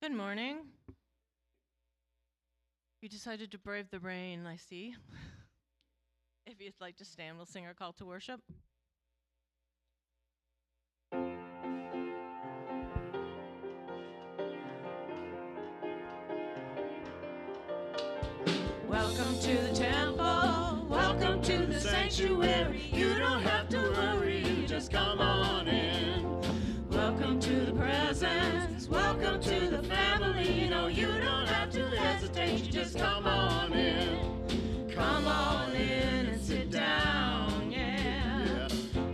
Good morning. You decided to brave the rain, I see. If you'd like to stand, we'll sing our call to worship. Welcome to the temple, welcome to the sanctuary. You don't have to worry, just come on in. Welcome to the presence, welcome to the family. No, you don't have to hesitate, you just come on in. Come on in and sit down, yeah.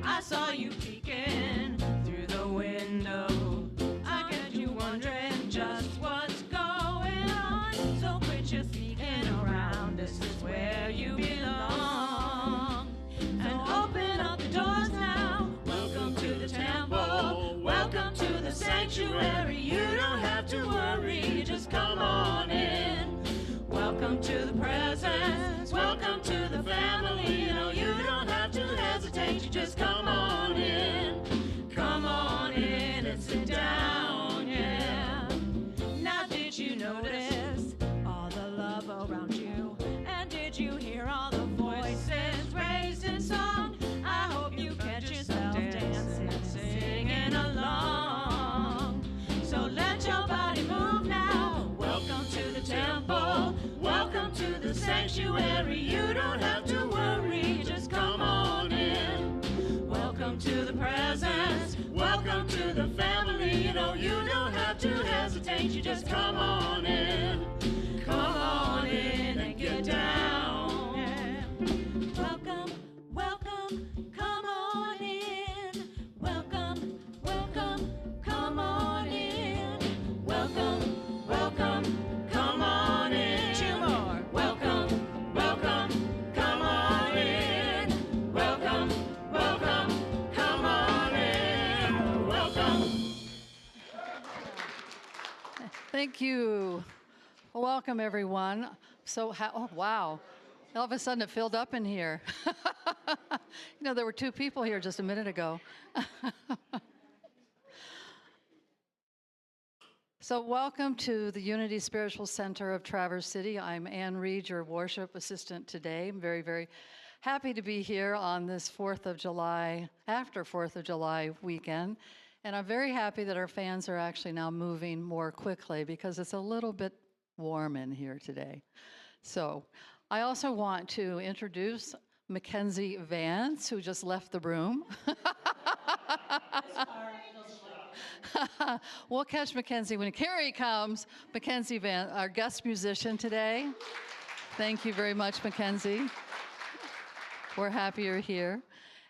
I saw you peeking through the window. I get you wondering just what's going on. So quit your sneaking around, this is where you belong. And open up the doors now. Welcome to the temple, welcome to the sanctuary. You don't have to worry, just come on in. Welcome to the presence, welcome to the family. No, you don't have to hesitate, you just come on in. Come on in and sit down, yeah. Now did you notice all the love around you? And did you hear all the voices raised in song? I hope you catch yourself dancing, singing along. So let your body move now. Welcome to the temple, welcome to the sanctuary. You don't have to worry, just come on in. Welcome to the presence, welcome to the family. You know you don't have to hesitate, you just come on in. Come on in and get down. Yeah. Welcome, welcome, come on in. Welcome, welcome, come on in. Welcome, welcome, come on in. Two more. Welcome, welcome, come on in. Welcome, welcome, come on in. Welcome. Thank you. Well, welcome, everyone. Oh, wow. All of a sudden, it filled up in here. There were two people here just a minute ago. So welcome to the Unity Spiritual Center of Traverse City. I'm Ann Reed, your worship assistant today. I'm very, very happy to be here on this 4th of July, after 4th of July weekend. And I'm very happy that our fans are actually now moving more quickly because it's a little bit warm in here today. So I also want to introduce Mackenzie Vance, who just left the room. We'll catch Mackenzie when Carrie comes. Mackenzie Vance, our guest musician today. Thank you very much, Mackenzie. We're happy you're here.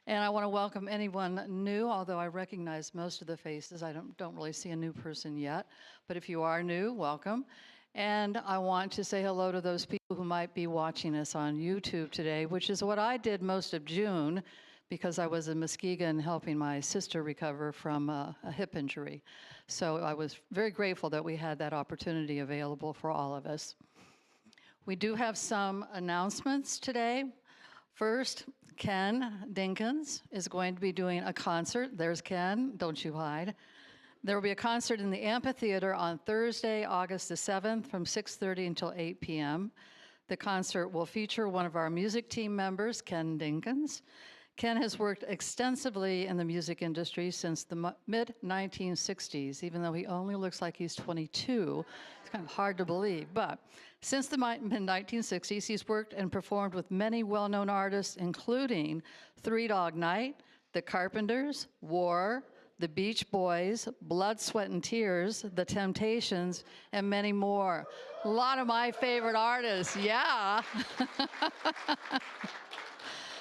And I want to welcome anyone new, although I recognize most of the faces. I don't really see a new person yet. But if you are new, welcome. And I want to say hello to those people who might be watching us on YouTube today, which is what I did most of June because I was in Muskegon helping my sister recover from a hip injury. So I was very grateful that we had that opportunity available for all of us. We do have some announcements today. First, Ken Dinkins is going to be doing a concert. There's Ken, don't you hide. There will be a concert in the amphitheater on Thursday, August the 7th from 6:30 until 8 p.m. The concert will feature one of our music team members, Ken Dinkins. Ken has worked extensively in the music industry since the mid-1960s, even though he only looks like he's 22. It's kind of hard to believe, but since the mid-1960s, he's worked and performed with many well-known artists, including Three Dog Night, The Carpenters, War, The Beach Boys, Blood, Sweat, and Tears, The Temptations, and many more. A lot of my favorite artists, yeah.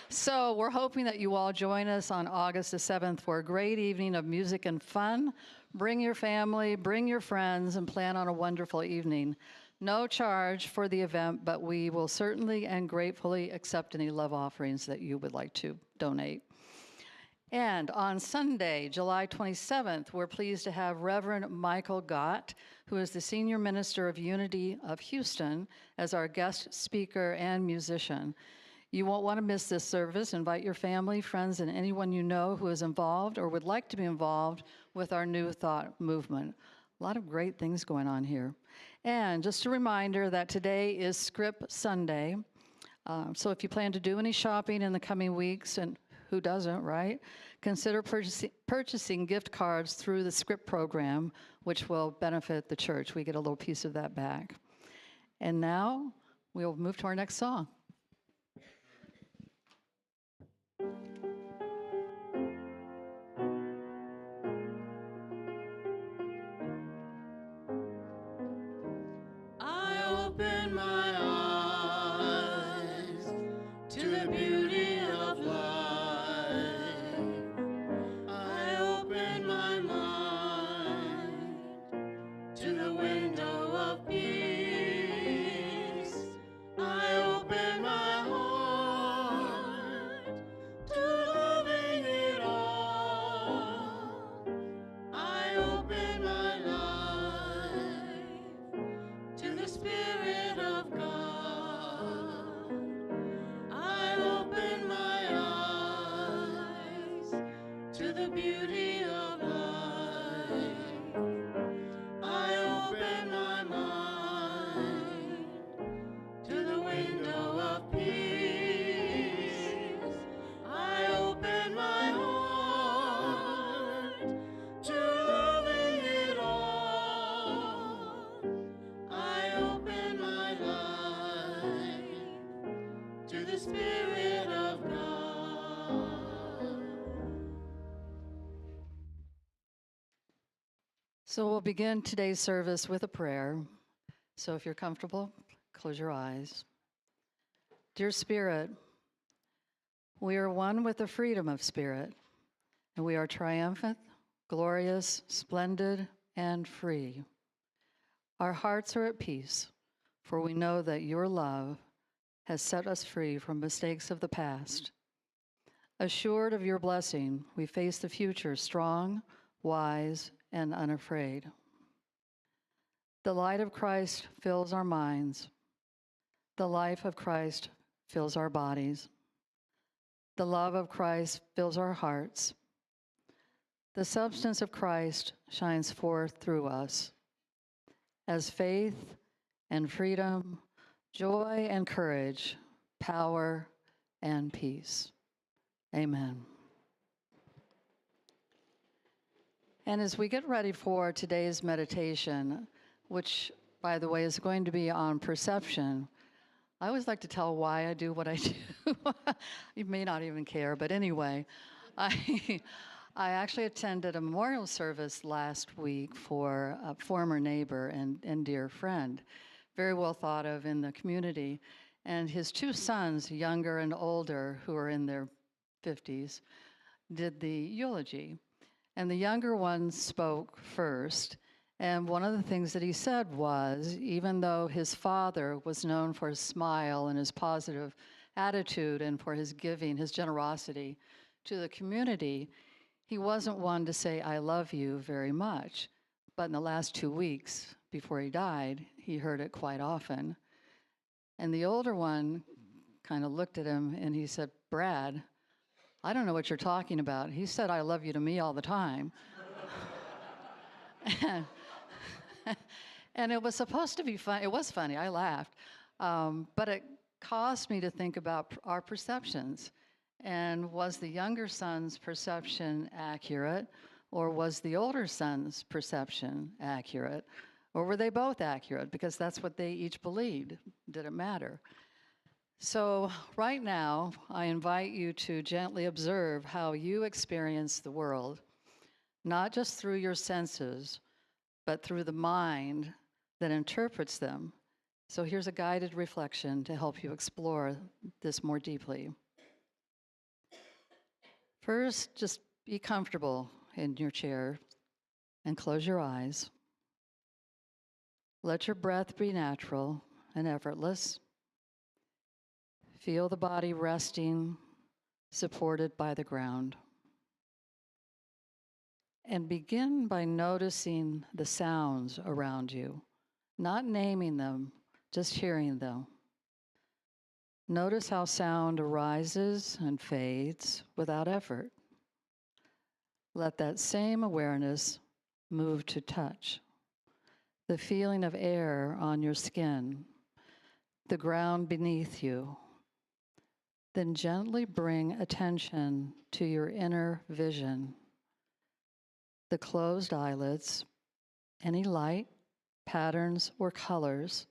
So we're hoping that you all join us on August the 7th for a great evening of music and fun. Bring your family, bring your friends, and plan on a wonderful evening. No charge for the event, but we will certainly and gratefully accept any love offerings that you would like to donate. And on Sunday, July 27th, we're pleased to have Reverend Michael Gott, who is the Senior Minister of Unity of Houston, as our guest speaker and musician. You won't want to miss this service. Invite your family, friends, and anyone you know who is involved or would like to be involved with our New Thought movement. A lot of great things going on here. And just a reminder that today is Script Sunday. So if you plan to do any shopping in the coming weeks, and who doesn't, right? Consider purchasing gift cards through the Script program, which will benefit the church. We get a little piece of that back. And now we'll move to our next song. I open my eyes to the beauty of life. I open my mind to the window of peace. I open my heart to loving it all. I open my life to the Spirit of God. I open my eyes to the beauty of life. I open my mind to the window of peace. I open my heart to loving it all. I open my life to the Spirit of God. So we'll begin today's service with a prayer. So if you're comfortable, close your eyes. Dear Spirit, we are one with the freedom of spirit, and we are triumphant, glorious, splendid, and free. Our hearts are at peace, for we know that your love has set us free from mistakes of the past. Assured of your blessing, we face the future strong, wise, and unafraid. The light of Christ fills our minds. The life of Christ fills our bodies. The love of Christ fills our hearts. The substance of Christ shines forth through us as faith and freedom, joy and courage, power and peace. Amen. And as we get ready for today's meditation, which, by the way, is going to be on perception, I always like to tell why I do what I do. You may not even care, but anyway, I actually attended a memorial service last week for a former neighbor and dear friend, very well thought of in the community. And his two sons, younger and older, who are in their 50s, did the eulogy. And the younger one spoke first. And one of the things that he said was, even though his father was known for his smile and his positive attitude and for his giving, his generosity to the community, he wasn't one to say, "I love you" very much. But in the last 2 weeks before he died, he heard it quite often. And the older one kind of looked at him and he said, "Brad, I don't know what you're talking about. He said, 'I love you' to me all the time." And it was supposed to be fun. It was funny. I laughed. But it caused me to think about our perceptions. And was the younger son's perception accurate, or was the older son's perception accurate? Or were they both accurate? Because that's what they each believed. Did it matter? So right now, I invite you to gently observe how you experience the world, not just through your senses, but through the mind that interprets them. So here's a guided reflection to help you explore this more deeply. First, just be comfortable in your chair and close your eyes. Let your breath be natural and effortless. Feel the body resting, supported by the ground. And begin by noticing the sounds around you, not naming them, just hearing them. Notice how sound arises and fades without effort. Let that same awareness move to touch. the feeling of air on your skin, the ground beneath you. Then gently bring attention to your inner vision, the closed eyelids, any light, patterns, or colors.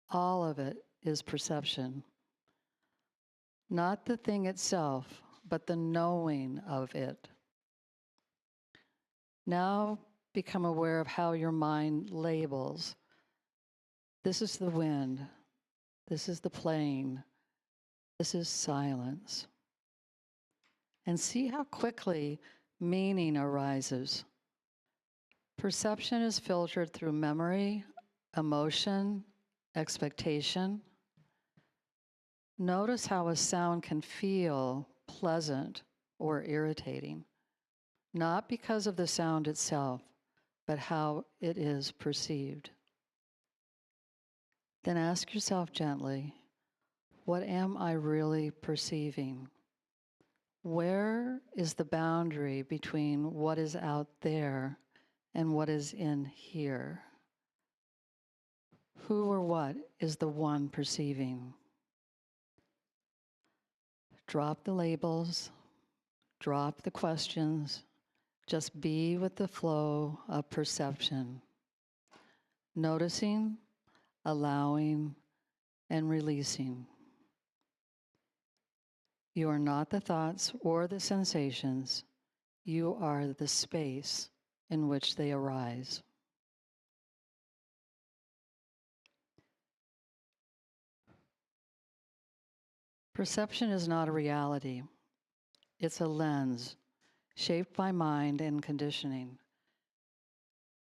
All of it is perception. Not the thing itself, but the knowing of it. Now become aware of how your mind labels. This is the wind. This is the plane. This is silence. And see how quickly meaning arises. Perception is filtered through memory, emotion, expectation. Notice how a sound can feel pleasant or irritating, not because of the sound itself, but how it is perceived. Then ask yourself gently, what am I really perceiving? Where is the boundary between what is out there and what is in here? Who or what is the one perceiving? Drop the labels, drop the questions, just be with the flow of perception, noticing, allowing, and releasing. You are not the thoughts or the sensations. You are the space in which they arise. Perception is not a reality. It's a lens shaped by mind and conditioning.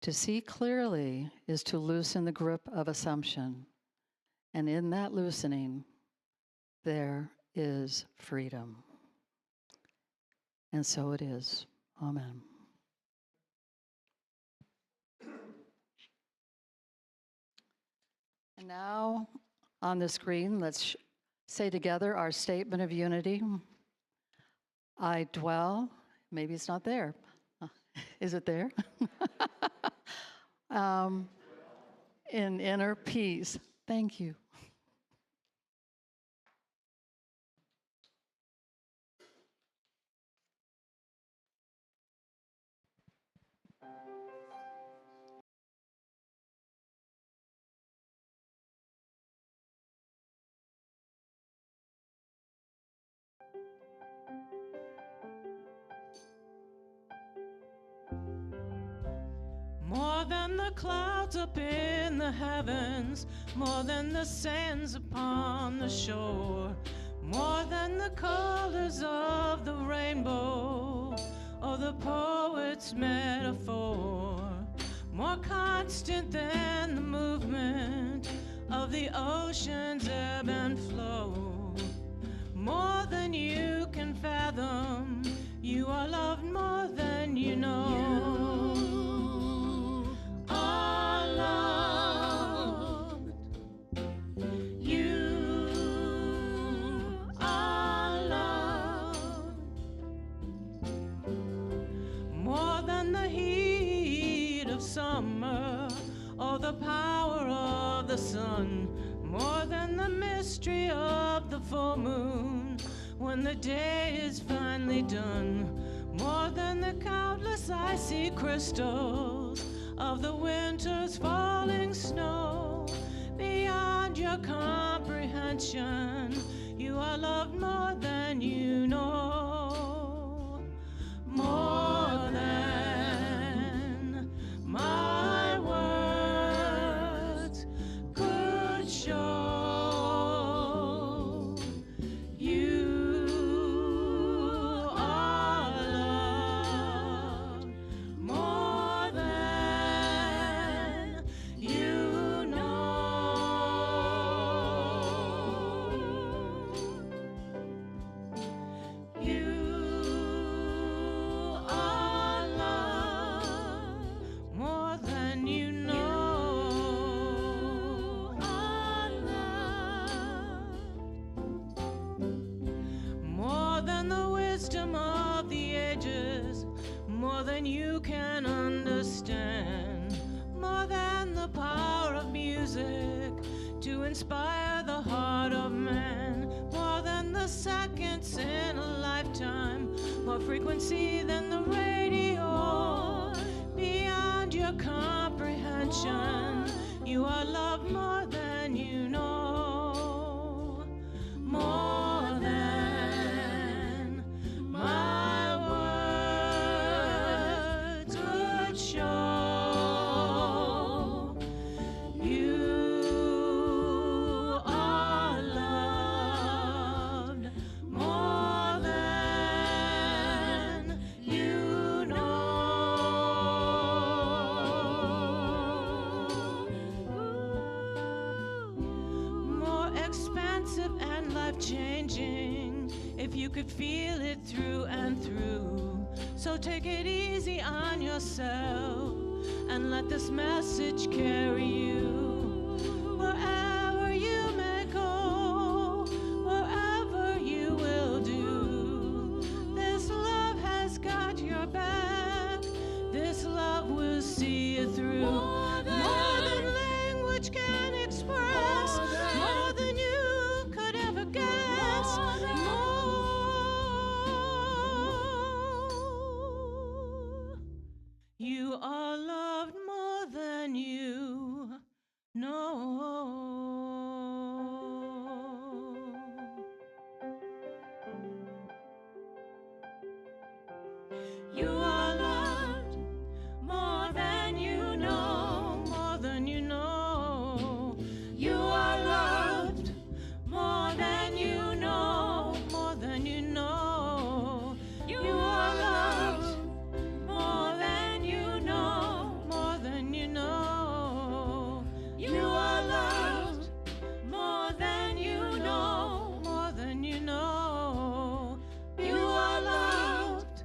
To see clearly is to loosen the grip of assumption. And in that loosening, there is freedom. And so it is. Amen. And now on the screen, let's say together our statement of unity. I dwell, maybe it's not there. Is it there? In inner peace. Thank you. More than the clouds up in the heavens, more than the sands upon the shore, more than the colors of the rainbow or the poet's metaphor, more constant than the movement of the ocean's ebb and flow, more than you can fathom. You are loved more than you know. Summer or the power of the sun, more than the mystery of the full moon when the day is finally done, more than the countless icy crystals of the winter's falling snow. Beyond your comprehension, you are loved more than you know. More than my words could show. You are loved more than you know. power of music to inspire the heart of man. More than the seconds in a lifetime, more frequency than the radio, beyond your comprehension. You are loved more than you know, more than my words could show. Changing if you could feel it through and through. So take it easy on yourself and let this message carry you wherever you may go, wherever you will do. This love has got your back. This love will see you through. More than language can express, more than you guess, more. You are loved more than you know. You are loved more than you know, more than you know. You are loved more than you know, more than you know. You are loved more than you know, more than you know. You are loved more than you know, more than you know. You are loved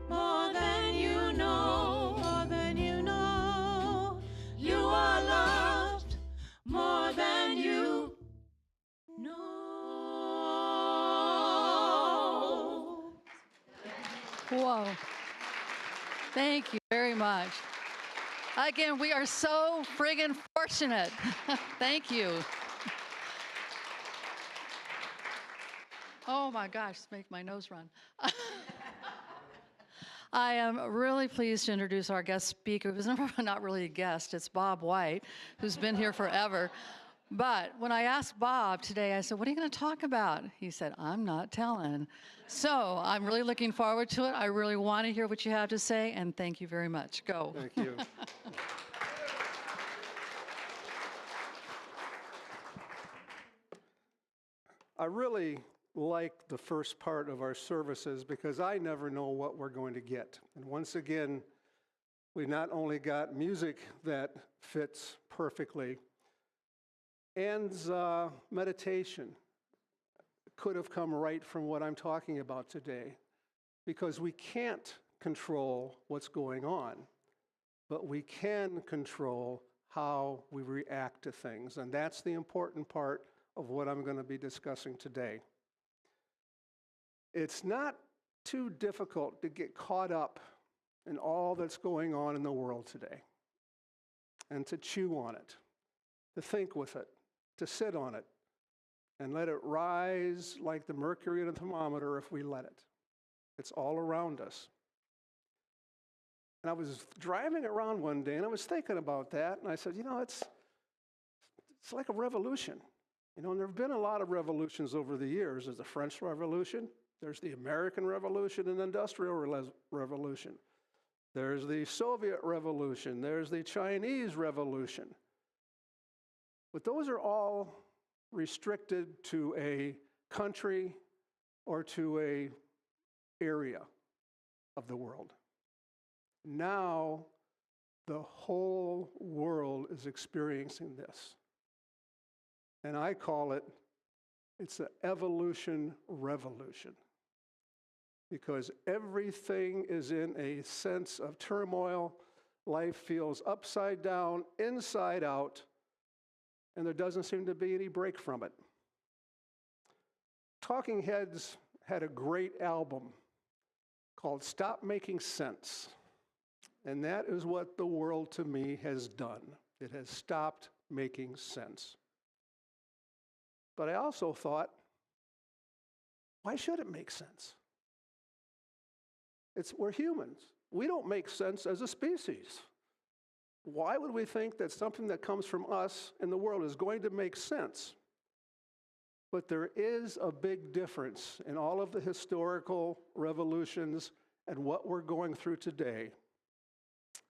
more than you know, more than you know. You are loved more than you know. Whoa. Thank you very much. Again, we are so friggin' fortunate. Thank you. Oh my gosh, it's making my nose run. I am really pleased to introduce our guest speaker, who's not really a guest, it's Bob White, who's been here forever. But when I asked Bob today, I said, what are you going to talk about? He said, I'm not telling. So I'm really looking forward to it. I really want to hear what you have to say, and thank you very much. Go. Thank you. I really like the first part of our services because I never know what we're going to get. And once again, we not only got music that fits perfectly, and meditation could have come right from what I'm talking about today, because we can't control what's going on, but we can control how we react to things, and that's the important part of what I'm going to be discussing today. It's not too difficult to get caught up in all that's going on in the world today, and to chew on it, to think with it, to sit on it, and let it rise like the mercury in a thermometer if we let it. It's all around us. And I was driving around one day, and I was thinking about that, and I said, you know, it's like a revolution. You know, and there have been a lot of revolutions over the years. There's the French Revolution, there's the American Revolution and Industrial Revolution. There's the Soviet Revolution, there's the Chinese Revolution. But those are all restricted to a country or to an area of the world. Now, the whole world is experiencing this. And I call it, it's an evolution revolution. Because everything is in a sense of turmoil. Life feels upside down, inside out, and there doesn't seem to be any break from it. Talking Heads had a great album called Stop Making Sense. And that is what the world to me has done. It has stopped making sense. But I also thought, why should it make sense? We're humans. We don't make sense as a species. Why would we think that something that comes from us in the world is going to make sense? But there is a big difference in all of the historical revolutions and what we're going through today.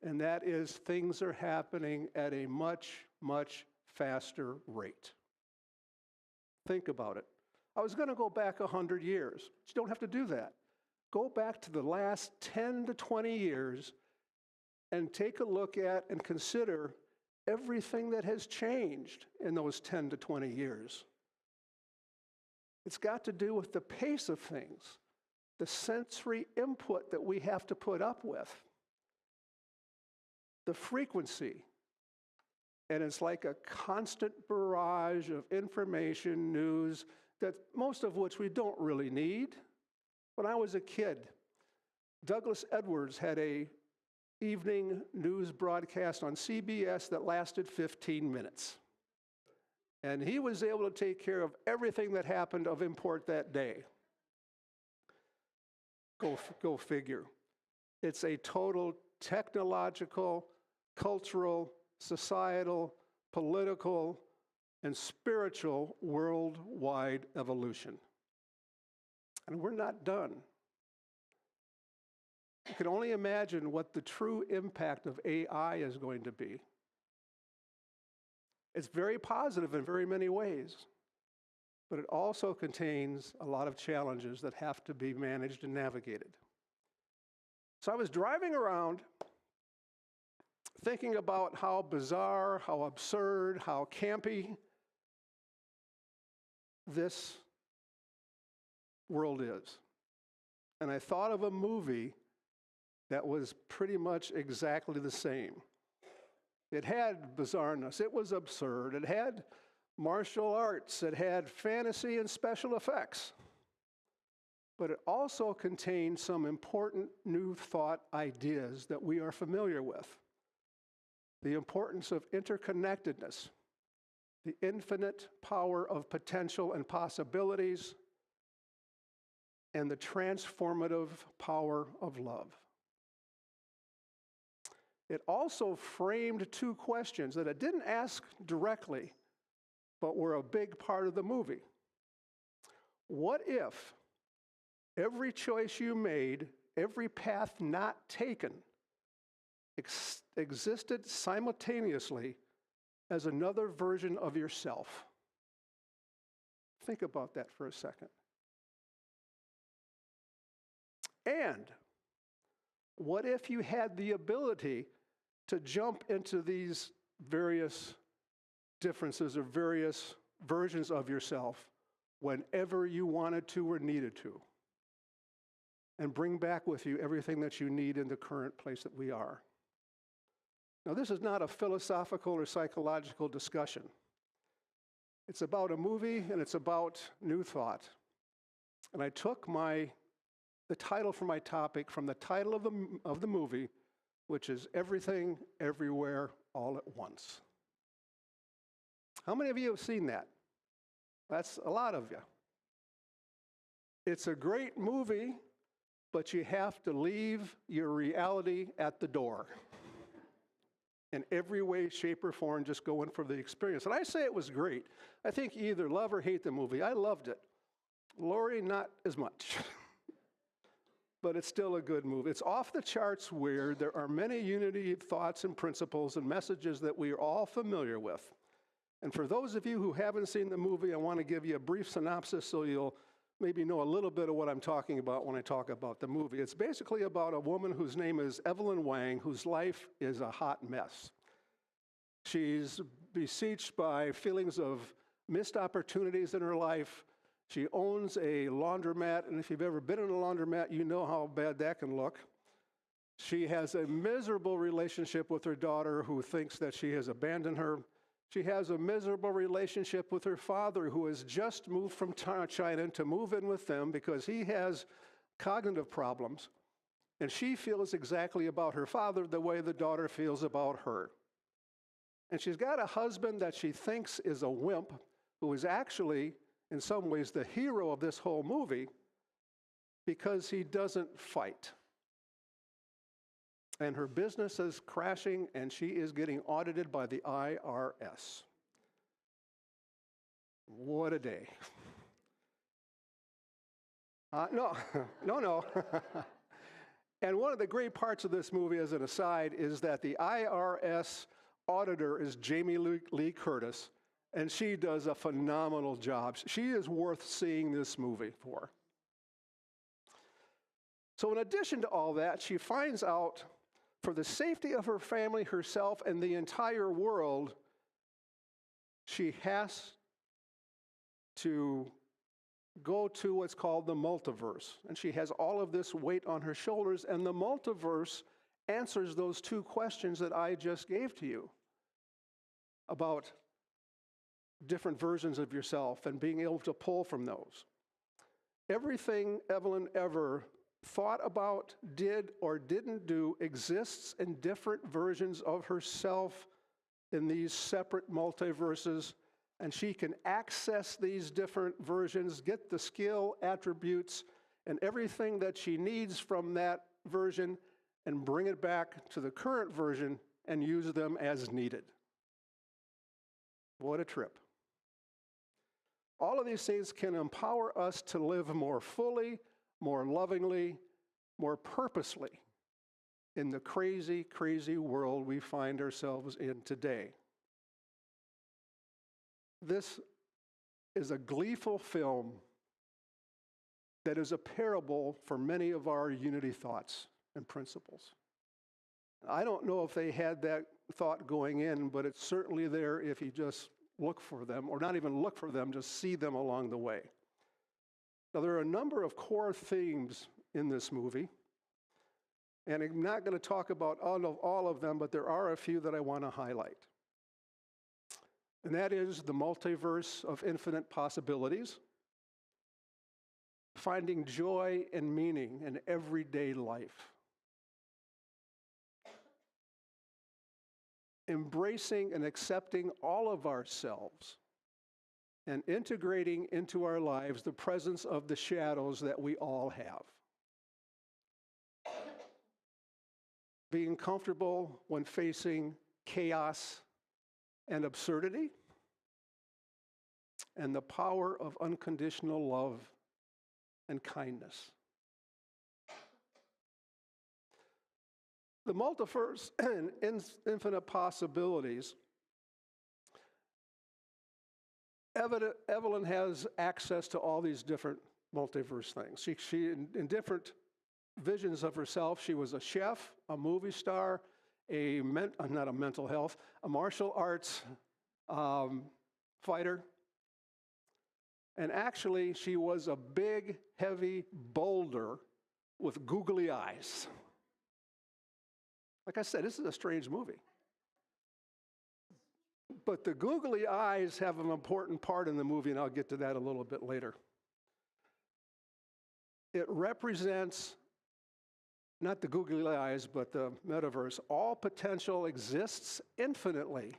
And that is things are happening at a much, much faster rate. Think about it. I was going to go back 100 years. But you don't have to do that. Go back to the last 10 to 20 years and take a look at and consider everything that has changed in those 10 to 20 years. It's got to do with the pace of things, the sensory input that we have to put up with, the frequency. And it's like a constant barrage of information, news, that most of which we don't really need. When I was a kid, Douglas Edwards had a evening news broadcast on CBS that lasted 15 minutes. And he was able to take care of everything that happened of import that day. Go figure. It's a total technological, cultural, societal, political, and spiritual worldwide evolution. And we're not done. You can only imagine what the true impact of AI is going to be. It's very positive in very many ways, but it also contains a lot of challenges that have to be managed and navigated. So I was driving around thinking about how bizarre, how absurd, how campy this world is. And I thought of a movie that was pretty much exactly the same. It had bizarreness, it was absurd, it had martial arts, it had fantasy and special effects. But it also contained some important new thought ideas that we are familiar with. The importance of interconnectedness, the infinite power of potential and possibilities, and the transformative power of love. It also framed two questions that it didn't ask directly, but were a big part of the movie. What if every choice you made, every path not taken, existed simultaneously as another version of yourself? Think about that for a second. And what if you had the ability to jump into these various differences or various versions of yourself whenever you wanted to or needed to, and bring back with you everything that you need in the current place that we are? Now, this is not a philosophical or psychological discussion. It's about a movie and it's about new thought. And I took the title for my topic from the title of the movie, which is Everything, Everywhere, All at Once. How many of you have seen that? That's a lot of you. It's a great movie, but you have to leave your reality at the door. In every way, shape, or form, just go in for the experience. And I say it was great. I think you either love or hate the movie. I loved it. Lori, not as much. But it's still a good movie. It's off the charts weird. There are many unity thoughts and principles and messages that we are all familiar with. And for those of you who haven't seen the movie, I want to give you a brief synopsis so you'll maybe know a little bit of what I'm talking about when I talk about the movie. It's basically about a woman whose name is Evelyn Wang, whose life is a hot mess. She's besieged by feelings of missed opportunities in her life. She owns a laundromat, and if you've ever been in a laundromat, you know how bad that can look. She has a miserable relationship with her daughter, who thinks that she has abandoned her. She has a miserable relationship with her father, who has just moved from China to move in with them because he has cognitive problems. And she feels exactly about her father the way the daughter feels about her. And she's got a husband that she thinks is a wimp, who is actually, in some ways, the hero of this whole movie because he doesn't fight. And her business is crashing, and she is getting audited by the IRS. What a day. No. And one of the great parts of this movie, as an aside, is that the IRS auditor is Jamie Lee Curtis, and she does a phenomenal job. She is worth seeing this movie for. So in addition to all that, she finds out, for the safety of her family, herself, and the entire world, she has to go to what's called the multiverse. And she has all of this weight on her shoulders, and the multiverse answers those two questions that I just gave to you about different versions of yourself and being able to pull from those. Everything Evelyn ever thought about, did, or didn't do exists in different versions of herself in these separate multiverses, and she can access these different versions, get the skill, attributes, and everything that she needs from that version, and bring it back to the current version and use them as needed. What a trip. All of these things can empower us to live more fully, more lovingly, more purposely in the crazy, crazy world we find ourselves in today. This is a gleeful film that is a parable for many of our unity thoughts and principles. I don't know if they had that thought going in, but it's certainly there if you just look for them, or not even look for them, just see them along the way. Now, there are a number of core themes in this movie, and I'm not going to talk about all of them, but there are a few that I want to highlight. And that is the multiverse of infinite possibilities, finding joy and meaning in everyday life, embracing and accepting all of ourselves, and integrating into our lives the presence of the shadows that we all have. Being comfortable when facing chaos and absurdity, and the power of unconditional love and kindness. The multiverse and infinite possibilities. Evelyn has access to all these different multiverse things. She in different visions of herself, she was a chef, a movie star, a martial arts fighter. And actually, she was a big, heavy boulder with googly eyes. Like I said, this is a strange movie. But the googly eyes have an important part in the movie, and I'll get to that a little bit later. It represents, not the googly eyes, but the metaverse. All potential exists infinitely.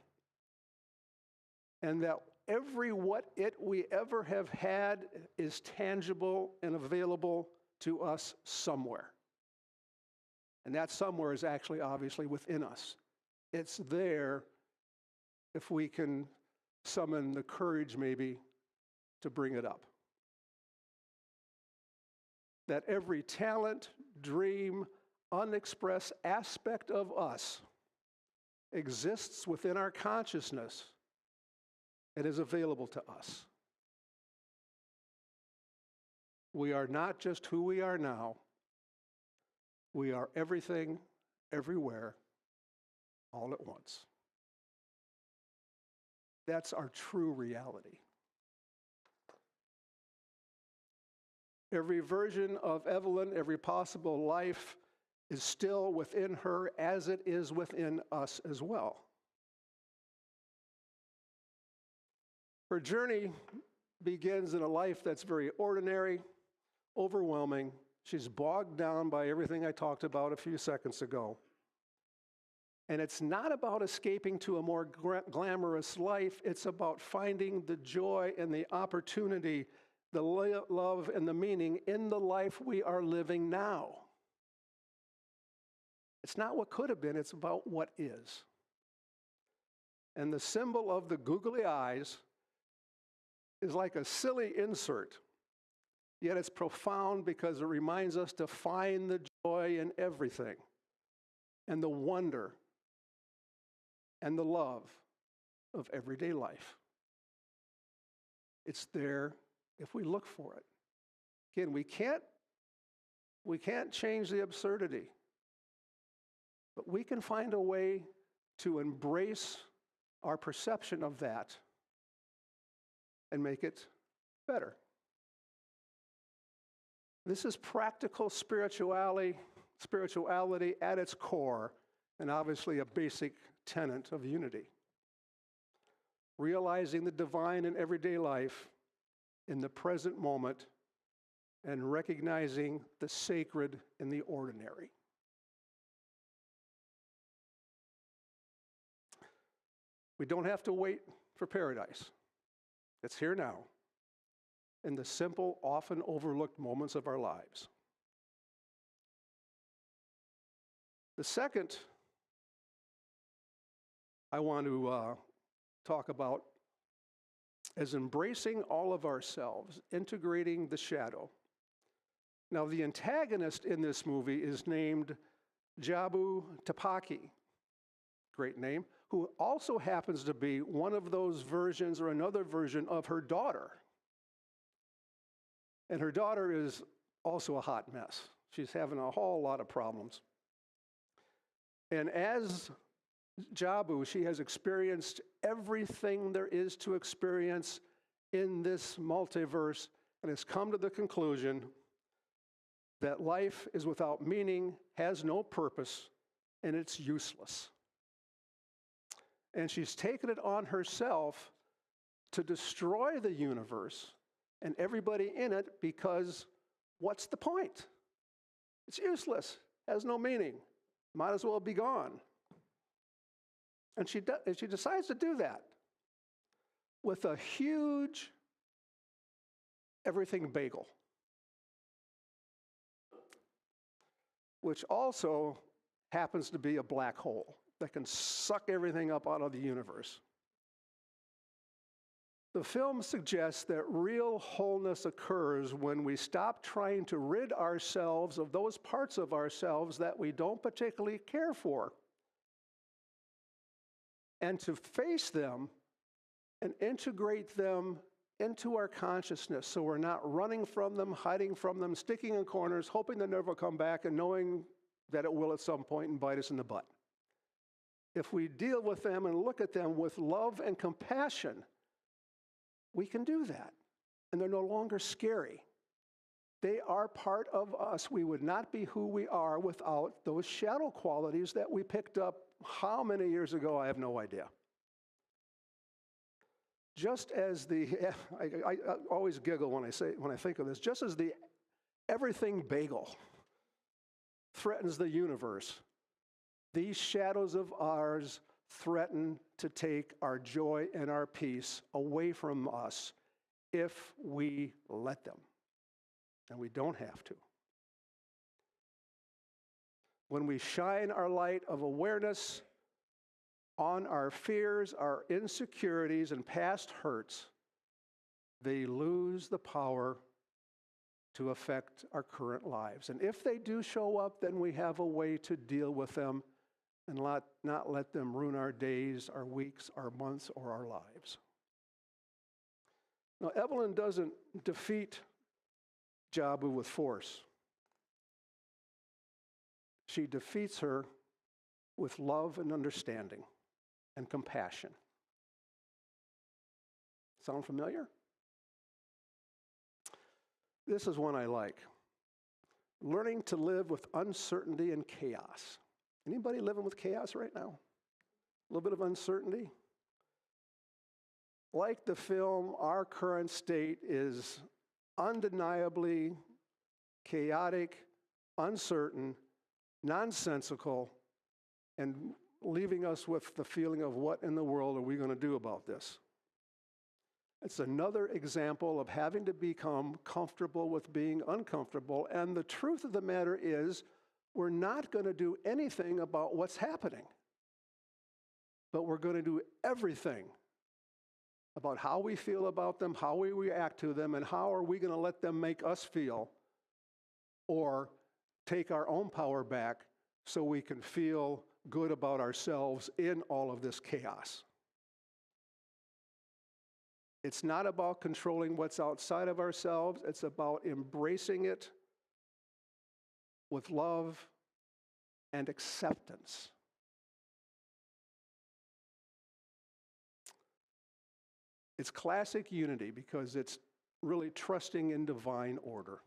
And that every we ever have had is tangible and available to us somewhere. And that somewhere is actually obviously within us. It's there if we can summon the courage maybe to bring it up. That every talent, dream, unexpressed aspect of us exists within our consciousness and is available to us. We are not just who we are now. We are everything, everywhere, all at once. That's our true reality. Every version of Evelyn, every possible life is still within her as it is within us as well. Her journey begins in a life that's very ordinary, overwhelming. She's bogged down by everything I talked about a few seconds ago. And it's not about escaping to a more glamorous life. It's about finding the joy and the opportunity, the love and the meaning in the life we are living now. It's not what could have been, it's about what is. And the symbol of the googly eyes is like a silly insert, yet it's profound because it reminds us to find the joy in everything and the wonder and the love of everyday life. It's there if we look for it. Again, we can't change the absurdity, but we can find a way to embrace our perception of that and make it better. This is practical spirituality at its core, and obviously a basic tenet of unity. Realizing the divine in everyday life, in the present moment, and recognizing the sacred in the ordinary. We don't have to wait for paradise. It's here now, in the simple, often overlooked moments of our lives. The second I want to talk about is embracing all of ourselves, integrating the shadow. Now, the antagonist in this movie is named Jabu Tapaki, great name, who also happens to be one of those versions or another version of her daughter. And her daughter is also a hot mess. She's having a whole lot of problems. And as Jabu, she has experienced everything there is to experience in this multiverse and has come to the conclusion that life is without meaning, has no purpose, and it's useless. And she's taken it on herself to destroy the universe and everybody in it because what's the point? It's useless, has no meaning, might as well be gone. And she decides to do that with a huge everything bagel, which also happens to be a black hole that can suck everything up out of the universe. The film suggests that real wholeness occurs when we stop trying to rid ourselves of those parts of ourselves that we don't particularly care for, and to face them and integrate them into our consciousness so we're not running from them, hiding from them, sticking in corners, hoping they never come back, and knowing that it will at some point and bite us in the butt. If we deal with them and look at them with love and compassion, we can do that, and they're no longer scary. They are part of us. We would not be who we are without those shadow qualities that we picked up how many years ago, I have no idea. Just as I always giggle when I think of this, just as the everything bagel threatens the universe, these shadows of ours threaten to take our joy and our peace away from us if we let them. And we don't have to. When we shine our light of awareness on our fears, our insecurities, and past hurts, they lose the power to affect our current lives. And if they do show up, then we have a way to deal with them and not let them ruin our days, our weeks, our months, or our lives. Now, Evelyn doesn't defeat Jabu with force. She defeats her with love and understanding and compassion. Sound familiar? This is one I like. Learning to live with uncertainty and chaos. Anybody living with chaos right now? A little bit of uncertainty? Like the film, our current state is undeniably chaotic, uncertain, nonsensical, and leaving us with the feeling of what in the world are we going to do about this? It's another example of having to become comfortable with being uncomfortable. And the truth of the matter is, we're not going to do anything about what's happening. But we're going to do everything about how we feel about them, how we react to them, and how are we going to let them make us feel, or take our own power back so we can feel good about ourselves in all of this chaos. It's not about controlling what's outside of ourselves. It's about embracing it with love and acceptance. It's classic unity because it's really trusting in divine order.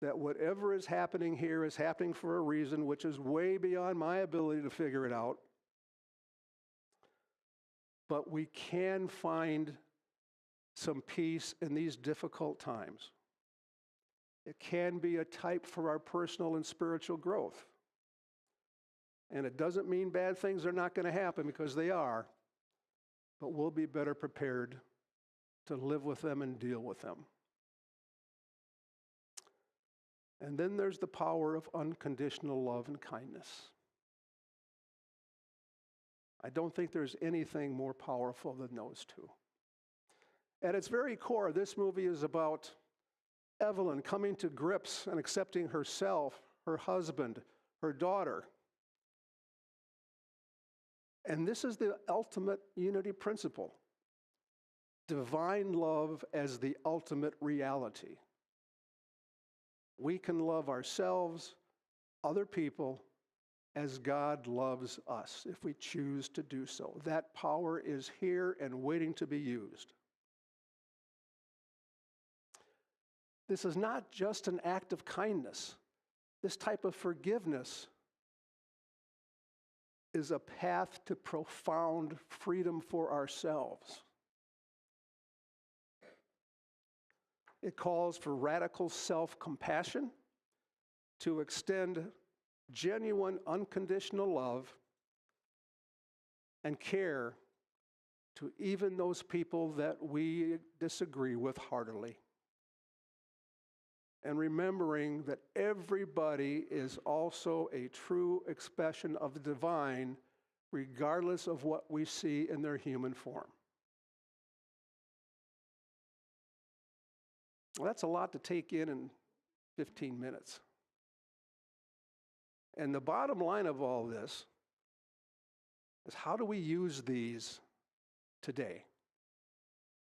That whatever is happening here is happening for a reason which is way beyond my ability to figure it out. But we can find some peace in these difficult times. It can be a type for our personal and spiritual growth. And it doesn't mean bad things are not going to happen, because they are, but we'll be better prepared to live with them and deal with them. And then there's the power of unconditional love and kindness. I don't think there's anything more powerful than those two. At its very core, this movie is about Evelyn coming to grips and accepting herself, her husband, her daughter. And this is the ultimate unity principle. Divine love as the ultimate reality. We can love ourselves, other people, as God loves us, if we choose to do so. That power is here and waiting to be used. This is not just an act of kindness. This type of forgiveness is a path to profound freedom for ourselves. It calls for radical self-compassion to extend genuine, unconditional love and care to even those people that we disagree with heartily. And remembering that everybody is also a true expression of the divine, regardless of what we see in their human form. Well, that's a lot to take in 15 minutes. And the bottom line of all this is, how do we use these today?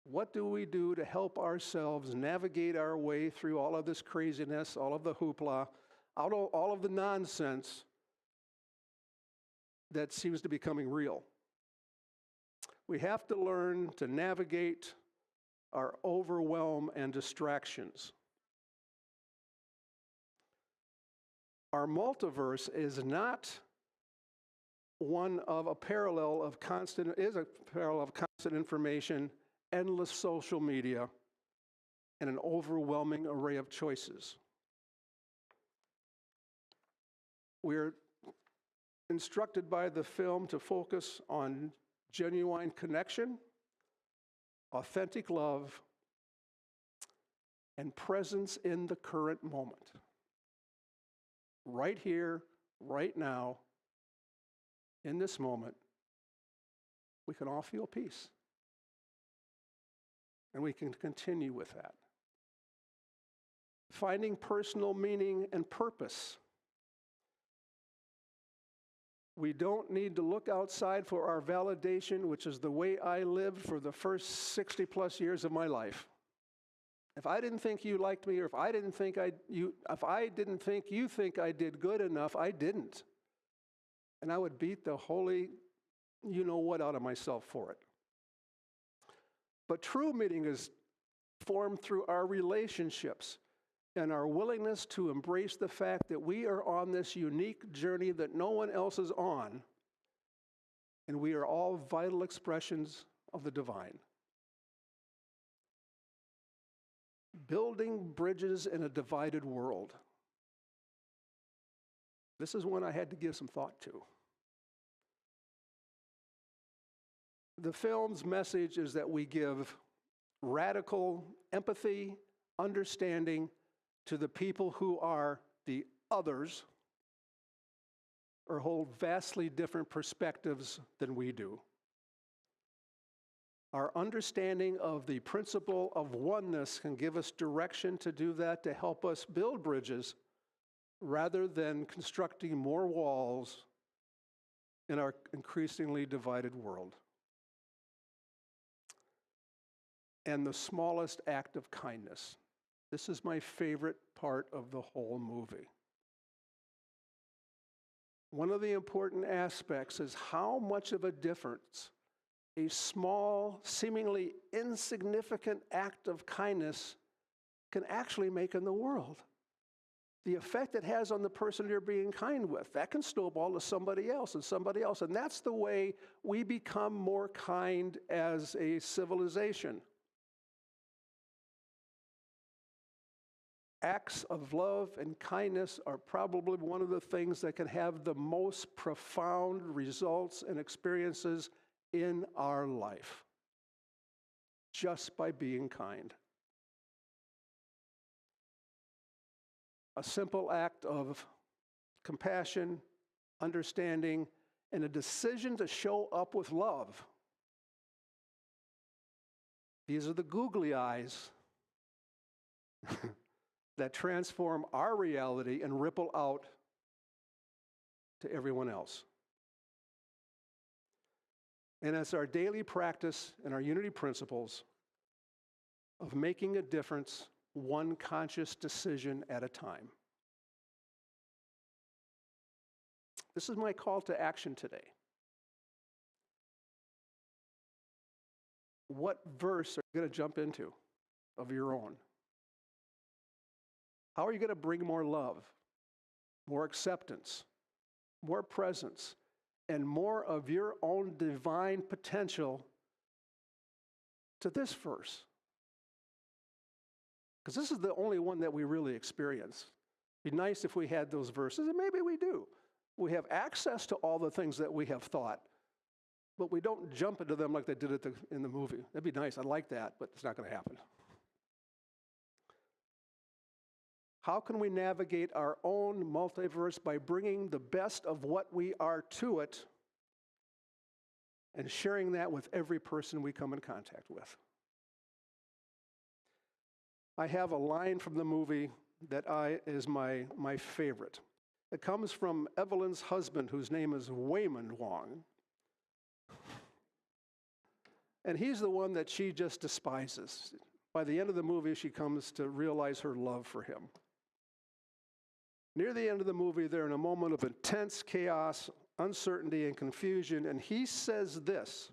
What do we do to help ourselves navigate our way through all of this craziness, all of the hoopla, all of the nonsense that seems to be becoming real? We have to learn to navigate our overwhelm and distractions. Our multiverse is not one of a parallel of constant information, endless social media, and an overwhelming array of choices. We're instructed by the film to focus on genuine connection, authentic love, and presence in the current moment. Right here, right now, in this moment, we can all feel peace. And we can continue with that. Finding personal meaning and purpose. We don't need to look outside for our validation, which is the way I lived for the first 60 plus years of my life. If I didn't think you liked me, or if I didn't think you think I did good enough, I didn't. And I would beat the holy you-know-what out of myself for it. But true meaning is formed through our relationships and our willingness to embrace the fact that we are on this unique journey that no one else is on, and we are all vital expressions of the divine. Building bridges in a divided world. This is one I had to give some thought to. The film's message is that we give radical empathy, understanding to the people who are the others or hold vastly different perspectives than we do. Our understanding of the principle of oneness can give us direction to do that, to help us build bridges rather than constructing more walls in our increasingly divided world. And the smallest act of kindness. This is my favorite part of the whole movie. One of the important aspects is how much of a difference a small, seemingly insignificant act of kindness can actually make in the world. The effect it has on the person you're being kind with, that can snowball to somebody else and somebody else. And that's the way we become more kind as a civilization. Acts of love and kindness are probably one of the things that can have the most profound results and experiences in our life, just by being kind. A simple act of compassion, understanding, and a decision to show up with love. These are the googly eyes that transform our reality and ripple out to everyone else. And it's our daily practice and our unity principles of making a difference one conscious decision at a time. This is my call to action today. What verse are you going to jump into of your own? How are you going to bring more love, more acceptance, more presence, and more of your own divine potential to this verse? Because this is the only one that we really experience. It'd be nice if we had those verses, and maybe we do. We have access to all the things that we have thought, but we don't jump into them like they did in the movie. That'd be nice. I like that, but it's not going to happen. How can we navigate our own multiverse by bringing the best of what we are to it and sharing that with every person we come in contact with? I have a line from the movie that is my favorite. It comes from Evelyn's husband, whose name is Waymond Wong. And he's the one that she just despises. By the end of the movie, she comes to realize her love for him. Near the end of the movie, they're in a moment of intense chaos, uncertainty, and confusion, and he says this: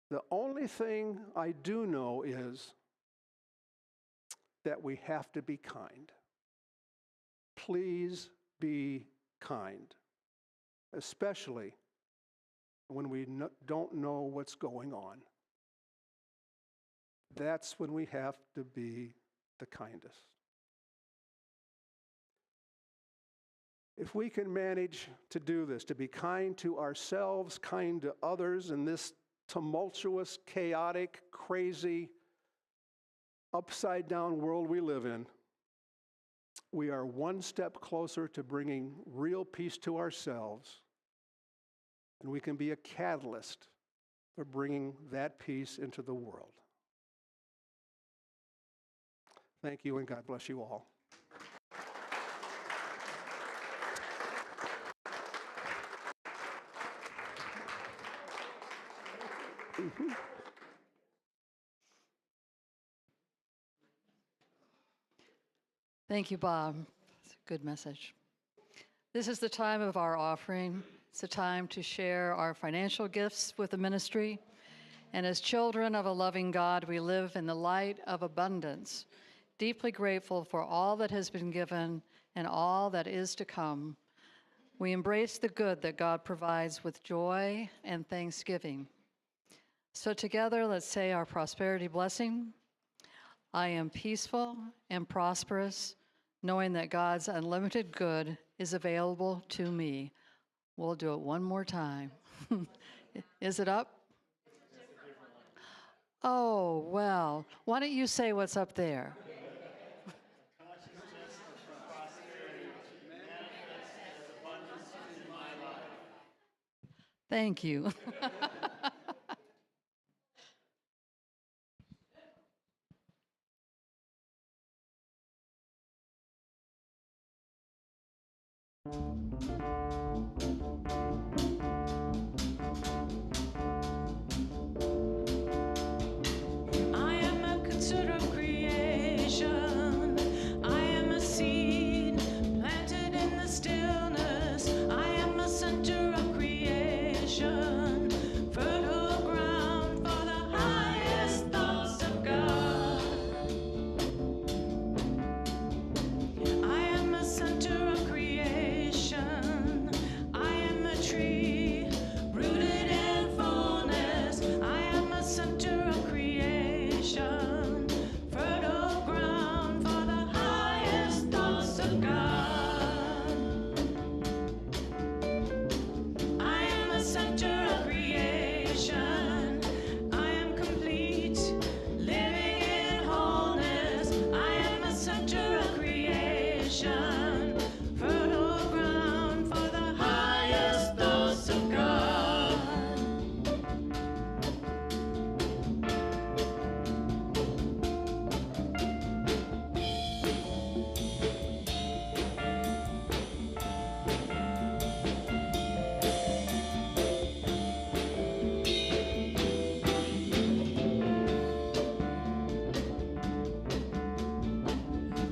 "The only thing I do know is that we have to be kind. Please be kind, especially when we don't know what's going on. That's when we have to be the kindest." If we can manage to do this, to be kind to ourselves, kind to others in this tumultuous, chaotic, crazy, upside-down world we live in, we are one step closer to bringing real peace to ourselves, and we can be a catalyst for bringing that peace into the world. Thank you, and God bless you all. Thank you, Bob. It's a good message. This is the time of our offering. It's a time to share our financial gifts with the ministry. And as children of a loving God, we live in the light of abundance, deeply grateful for all that has been given and all that is to come. We embrace the good that God provides with joy and thanksgiving. So together, let's say our prosperity blessing. I am peaceful and prosperous, knowing that God's unlimited good is available to me. We'll do it one more time. Is it up? Oh, well, why don't you say what's up there? Thank you. I am a considered creation. I am a seed planted in the stillness. I am a center of creation, fertile ground for the highest thoughts of God. I am a center of creation. I am a tree rooted in fullness. I am a center of creation, fertile ground for the highest thoughts of God. I am a center of creation. I am complete, living in wholeness. I am a center of creation, fertile ground for the highest thoughts of God.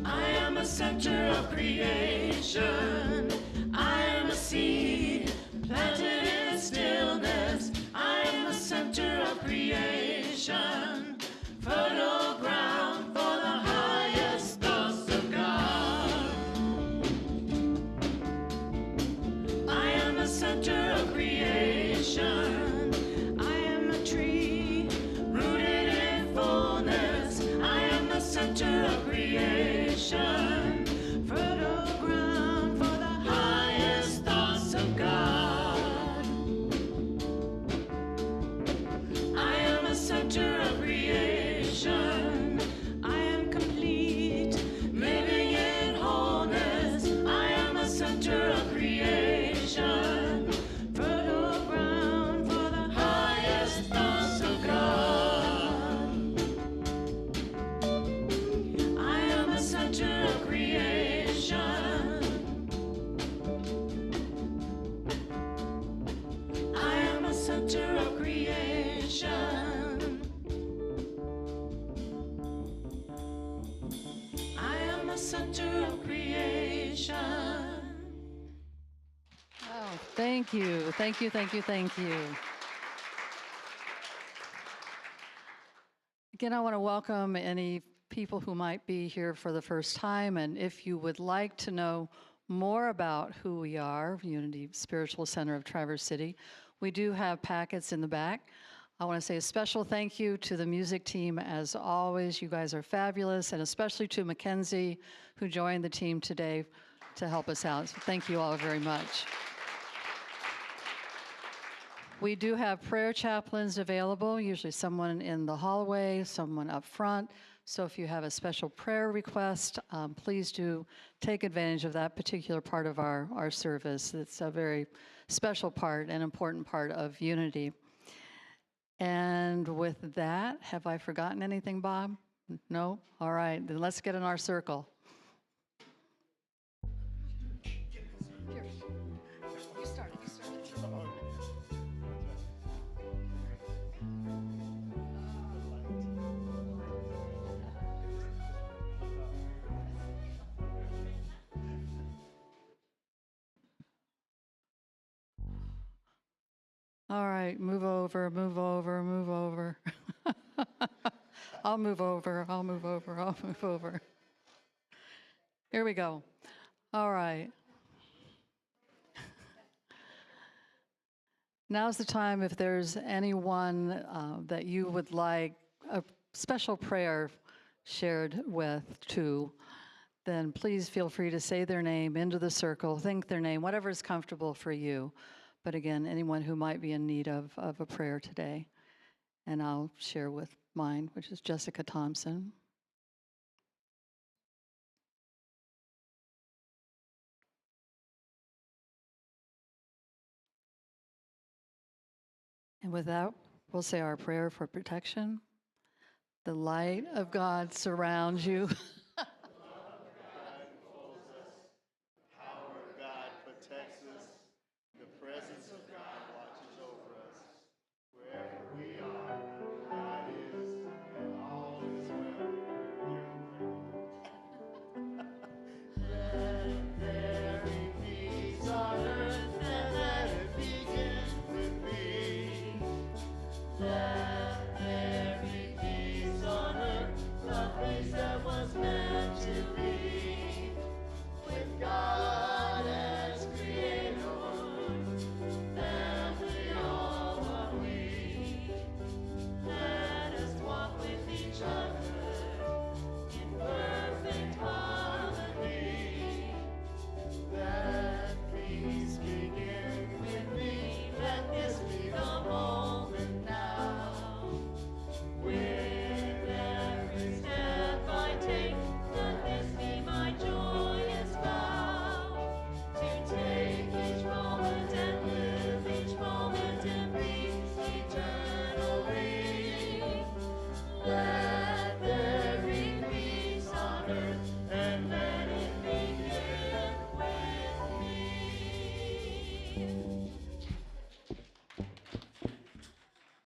I am a center of creation. I am a seed planted in stillness. I am a center of creation, fertile ground for the highest thoughts of God. I am a center of creation. I am a tree rooted in fullness. I am the center of creation, fertile ground for the highest thoughts of God. I am a center of creation. I am complete, living in wholeness. I am a center of creation, fertile ground for the highest thoughts of God. I am a center of creation. I am a center of creation. I am a center of creation. Oh, thank you. Thank you, thank you, thank you. Again, I want to welcome any people who might be here for the first time, and if you would like to know more about who we are, Unity Spiritual Center of Traverse City, we do have packets in the back. I want to say a special thank you to the music team. As always, you guys are fabulous, and especially to Mackenzie, who joined the team today to help us out. So thank you all very much. We do have prayer chaplains available, usually someone in the hallway, someone up front. So if you have a special prayer request, please do take advantage of that particular part of our service. It's a very special part and important part of Unity. And with that, have I forgotten anything, Bob? No? All right, then let's get in our circle. Here. You start it, you start it. All right, move over, move over, move over. I'll move over, I'll move over, I'll move over. Here we go. All right. Now's the time if there's anyone that you would like a special prayer shared with to, then please feel free to say their name into the circle, think their name, whatever is comfortable for you. But again, anyone who might be in need of a prayer today. And I'll share with mine, which is Jessica Thompson. And with that, we'll say our prayer for protection. The light of God surrounds you